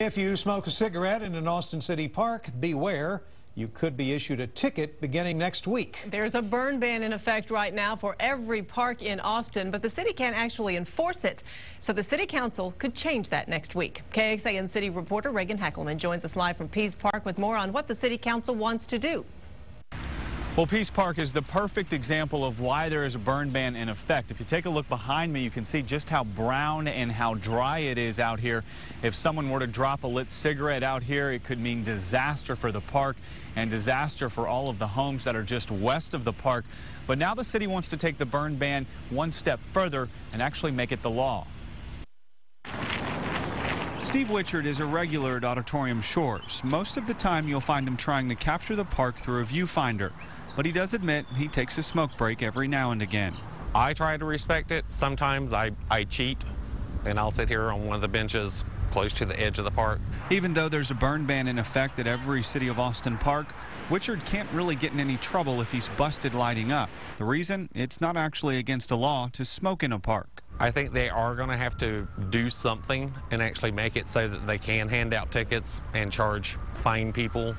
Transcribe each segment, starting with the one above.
If you smoke a cigarette in an Austin City park, beware. You could be issued a ticket beginning next week. There's a burn ban in effect right now for every park in Austin, but the city can't actually enforce it. So the city council could change that next week. KXAN city reporter Reagan Hackelman joins us live from Pease Park with more on what the city council wants to do. Well, Pease Park is the perfect example of why there is a burn ban in effect. If you take a look behind me, you can see just how brown and how dry it is out here. If someone were to drop a lit cigarette out here, it could mean disaster for the park and disaster for all of the homes that are just west of the park. But now the city wants to take the burn ban one step further and actually make it the law. Steve Wichard is a regular at Auditorium Shores. Most of the time you'll find him trying to capture the park through a viewfinder. But he does admit he takes a smoke break every now and again. I try to respect it. Sometimes I cheat, and I'll sit here on one of the benches close to the edge of the park. Even though there's a burn ban in effect at every City of Austin park, Wichard can't really get in any trouble if he's busted lighting up. The reason? It's not actually against a law to smoke in a park. I think they are going to have to do something and actually make it so that they can hand out tickets and fine people.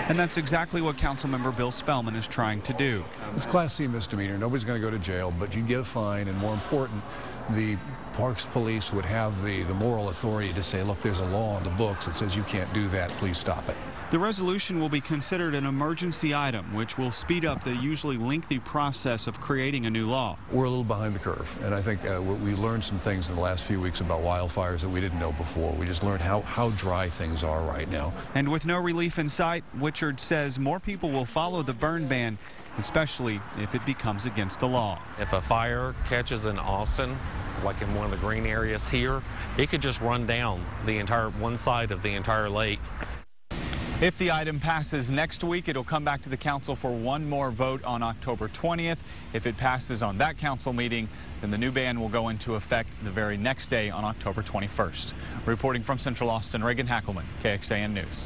And that's exactly what Councilmember Bill Spellman is trying to do. It's Class C misdemeanor. Nobody's going to go to jail, but you get a fine, and more important, the Parks Police would have the moral authority to say, look, there's a law on the books that says you can't do that. Please stop it. The resolution will be considered an emergency item, which will speed up the usually lengthy process of creating a new law. We're a little behind the curve, and I think we learned some things in the last few weeks about wildfires that we didn't know before. We just learned how dry things are right now. And with no relief in sight, Wichard says more people will follow the burn ban, especially if it becomes against the law. If a fire catches in Austin, like in one of the green areas here, it could just run down the entire one side of the entire lake. If the item passes next week, it'll come back to the council for one more vote on October 20th. If it passes on that council meeting, then the new ban will go into effect the very next day on October 21st. Reporting from Central Austin, Reagan Hackelman, KXAN News.